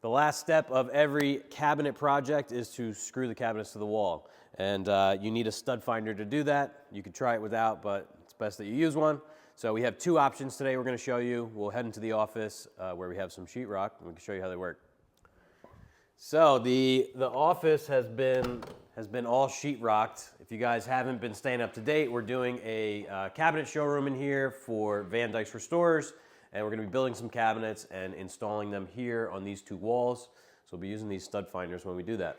The last step of every cabinet project is to screw the cabinets to the wall. And you need a stud finder to do that. You could try it without, but it's best that you use one. So we have two options today we're going to show you. We'll head into the office where we have some sheetrock, and we can show you how they work. So the office has been all sheetrocked. If you guys haven't been staying up to date, we're doing a cabinet showroom in here for Van Dyke's Restorers, and we're going to be building some cabinets and installing them here on these two walls. So we'll be using these stud finders when we do that.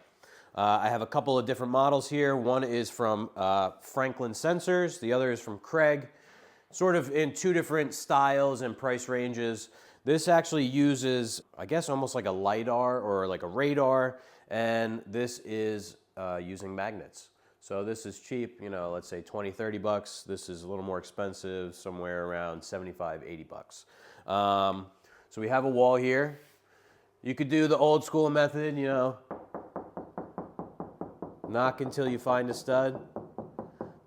I have a couple of different models here. One is from Franklin Sensors. The other is from Craig, sort of in two different styles and price ranges. This actually uses, I guess, almost like a LiDAR or like a radar, and this is using magnets. So this is cheap, you know, let's say 20, 30 bucks. This is a little more expensive, somewhere around 75, 80 bucks. So we have a wall here. You could do the old school method, you know, knock until you find a stud.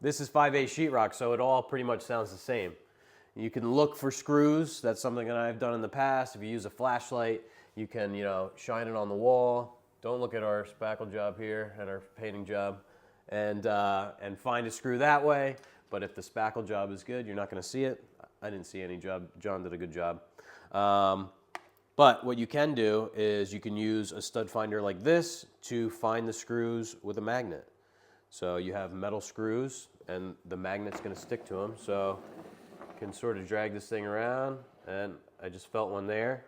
This is 5/8 sheetrock, so it all pretty much sounds the same. You can look for screws. That's something that I've done in the past. If you use a flashlight, you can, you know, shine it on the wall. Don't look at our spackle job here, at our painting job, and find a screw that way. But if the spackle job is good, you're not going to see it. I didn't see any job. John did a good job. But what you can do is you can use a stud finder like this to find the screws with a magnet. So you have metal screws, and the magnet's going to stick to them. So you can sort of drag this thing around, and I just felt one there.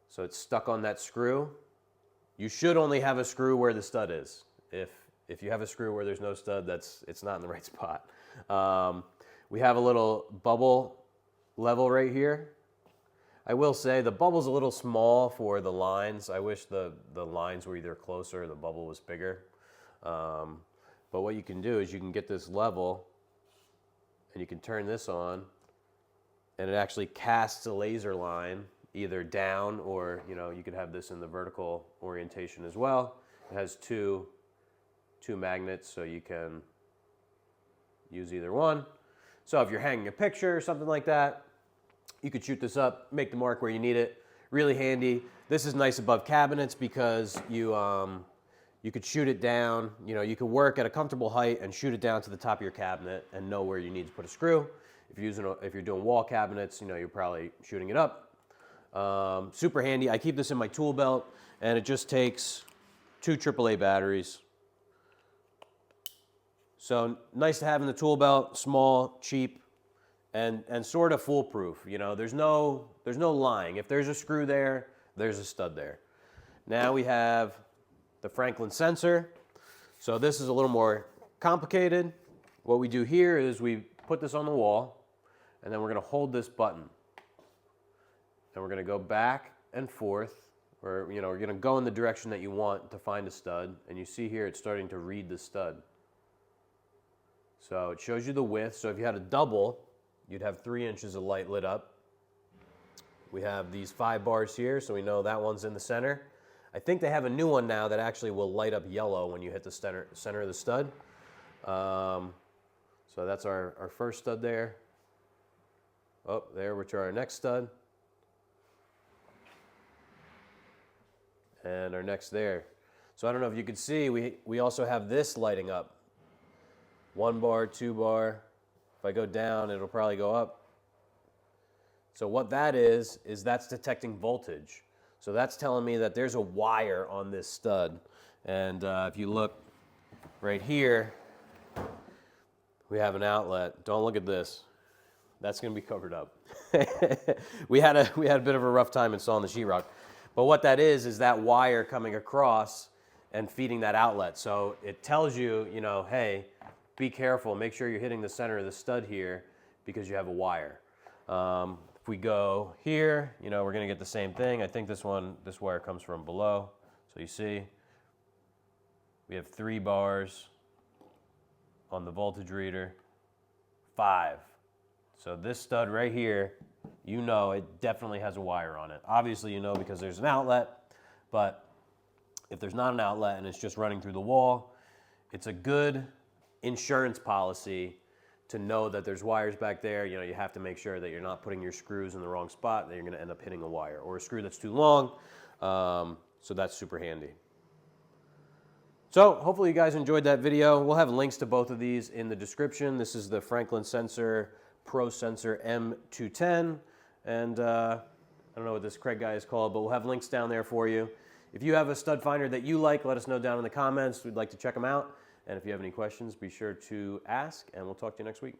So it's stuck on that screw. You should only have a screw where the stud is. If you have a screw where there's no stud, it's not in the right spot. We have a little bubble level right here. I will say the bubble's a little small for the lines. I wish the lines were either closer or the bubble was bigger. But what you can do is you can get this level, and you can turn this on, and it actually casts a laser line either down, or you know, you could have this in the vertical orientation as well. It has two magnets, so you can use either one. So if you're hanging a picture or something like that, you could shoot this up, make the mark where you need it. Really handy. This is nice above cabinets because you could shoot it down. You know, you could work at a comfortable height and shoot it down to the top of your cabinet and know where you need to put a screw. If you're doing wall cabinets, you know, you're probably shooting it up. Super handy. I keep this in my tool belt, and it just takes 2 AAA batteries. So nice to have in the tool belt, small, cheap, and sort of foolproof. You know, there's no lying. If there's a screw there, there's a stud there. Now we have the Franklin sensor. So this is a little more complicated. What we do here is we put this on the wall, and then we're going to hold this button. And we're going to go back and forth, or you know, we're going to go in the direction that you want to find a stud. And you see here it's starting to read the stud. So it shows you the width. So if you had a double, you'd have 3 inches of light lit up. We have these 5 bars here, so we know that one's in the center. I think they have a new one now that actually will light up yellow when you hit the center of the stud. So that's our first stud there. Oh, there, we're to our next stud. And our next there. So I don't know if you could see, we also have this lighting up. 1 bar, 2 bar. If I go down, it'll probably go up. So what that is that's detecting voltage. So that's telling me that there's a wire on this stud. And if you look right here, we have an outlet. Don't look at this. That's going to be covered up. we had a bit of a rough time installing the sheetrock. But what that is that wire coming across and feeding that outlet. So it tells you, you know, hey, be careful. Make sure you're hitting the center of the stud here because you have a wire. If we go here, you know, we're going to get the same thing. I think this wire comes from below. So you see, we have 3 bars on the voltage reader, 5. So this stud right here, you know it definitely has a wire on it. Obviously, you know because there's an outlet, but if there's not an outlet and it's just running through the wall, it's a good insurance policy to know that there's wires back there. You know, you have to make sure that you're not putting your screws in the wrong spot, that you're going to end up hitting a wire or a screw that's too long. So that's super handy. So hopefully you guys enjoyed that video. We'll have links to both of these in the description. This is the Franklin Sensor Pro Sensor M210, and I don't know what this Craig guy is called, but we'll have links down there for you. If you have a stud finder that you like, let us know down in the comments. We'd like to check them out. And if you have any questions, be sure to ask, and we'll talk to you next week.